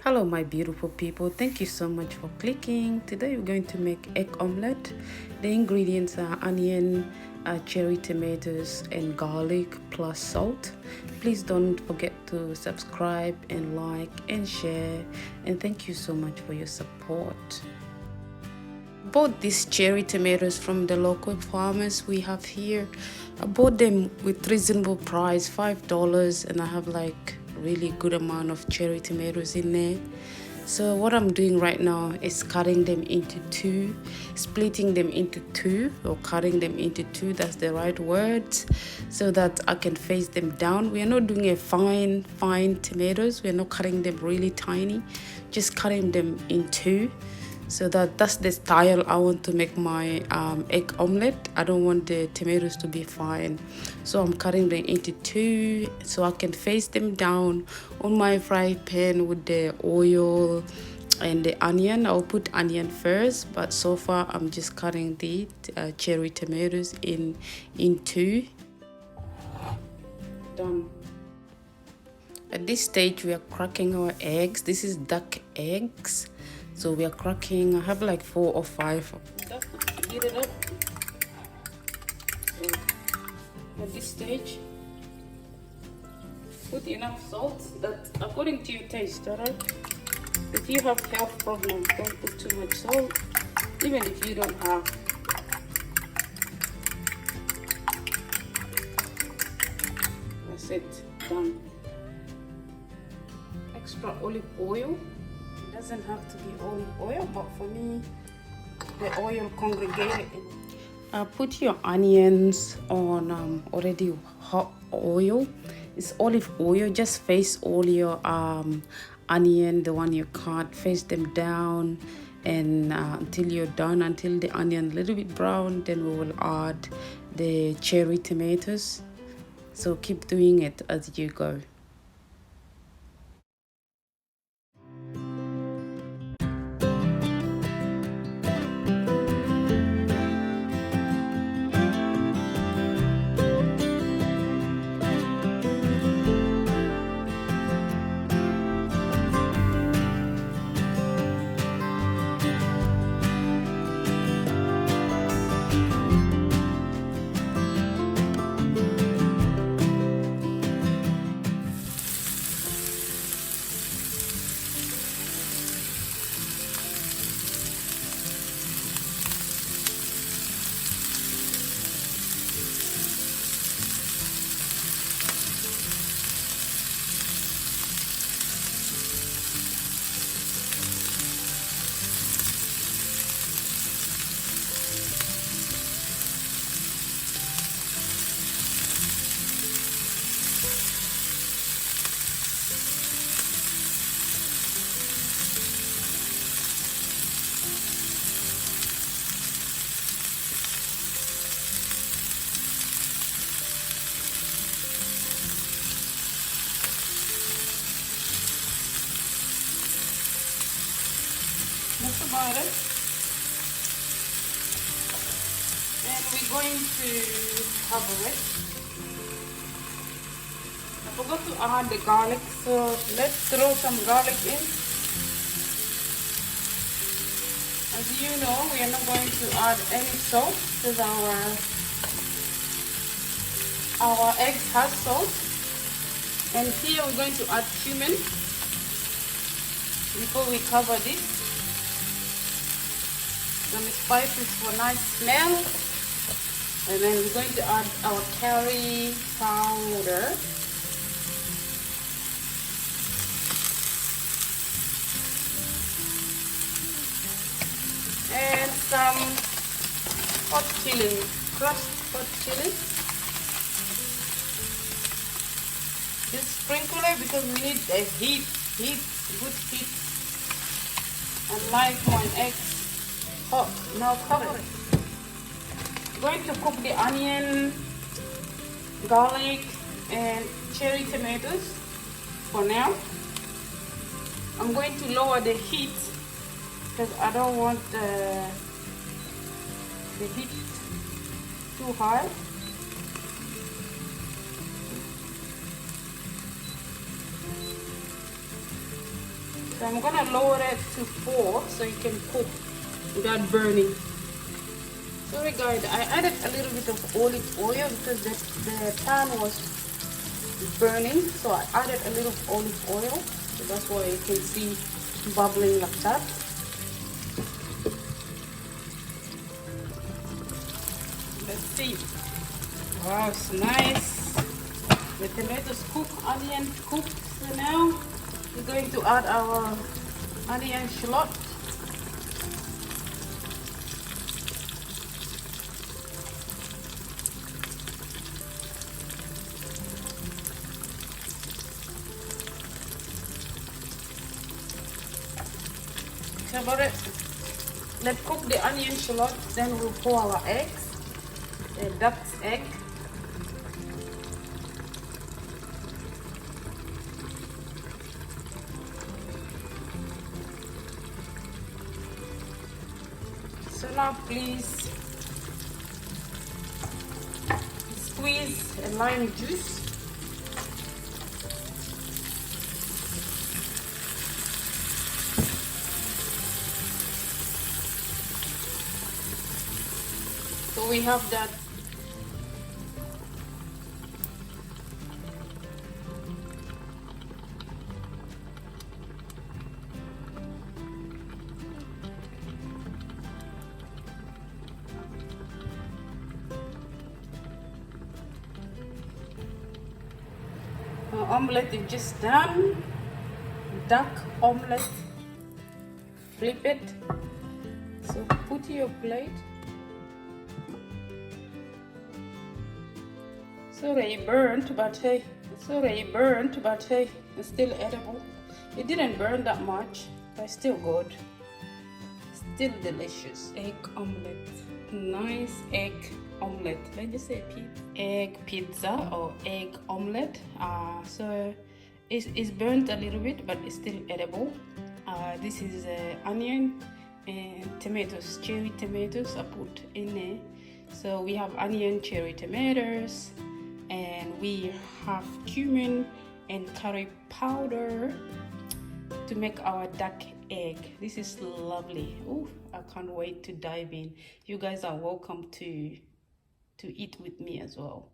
Hello, my beautiful people. Thank you so much for clicking. Today, we're going to make egg omelette. The ingredients are onion, cherry tomatoes, and garlic plus salt. Please don't forget to subscribe and like and share. And thank you so much for your support. Bought these cherry tomatoes from the local farmers we have here. I bought them with reasonable price, $5, and I have like really good amount of cherry tomatoes in there. So what I'm doing right now is cutting them into two, splitting them into two, or cutting them into two, that's the right words, so that I can face them down. We are not doing a fine tomatoes. We're not cutting them really tiny, just cutting them in two. So that's the style I want to make my egg omelette. I don't want the tomatoes to be fine, so I'm cutting them into two so I can face them down on my fry pan with the oil and the onion. I'll put onion first, but so far I'm just cutting the cherry tomatoes in two. Done. At this stage we are cracking our eggs. This is duck eggs. So we are cracking, I have like 4 or 5. Heat it up. So at this stage, put enough salt that according to your taste, alright? If you have health problems, don't put too much salt, even if you don't have. That's it, done. Extra olive oil. Doesn't have to be olive oil, but for me the oil congregated. Put your onions on already hot oil. It's olive oil. Just face all your onion, the one you cut, face them down and until you're done, until the onion a little bit brown. Then we will add the cherry tomatoes. So keep doing it as you go. That's about it. And we're going to cover it. I forgot to add the garlic, so let's throw some garlic in. As you know, we are not going to add any salt because our eggs have salt. And here we're going to add cumin before we cover this. Some spices for nice smell, and then we're going to add our curry powder, and some hot chili, crushed hot chili. Just sprinkle it because we need a good heat. I like my eggs. Oh, now cover it. I'm going to cook the onion, garlic, and cherry tomatoes for now. I'm going to lower the heat because I don't want the heat too high. So I'm gonna lower it to 4 so you can cook without burning. Sorry guys, I added a little bit of olive oil because the pan was burning, so I added a little olive oil, so that's why you can see bubbling like that. Let's see. Wow, it's nice. The tomatoes cook, onion cooked. So now we're going to add our onion shallot. About it. Let's cook the onion shallot, then we'll pour our eggs, the duck's egg. So now please squeeze a lime juice. So we have that. Our omelette is just done. Duck omelette. Flip it. So put your plate. Sorry, burnt, but hey, it's still edible. It didn't burn that much, but still good. Still delicious. Egg omelette. Nice egg omelette. Let's just say egg pizza or egg omelette. So it's burnt a little bit, but it's still edible. This is onion and tomatoes, cherry tomatoes I put in there. So we have onion, cherry tomatoes, and we have cumin and curry powder to make our duck egg. This is lovely. Oh, I can't wait to dive in. You guys are welcome to eat with me as well.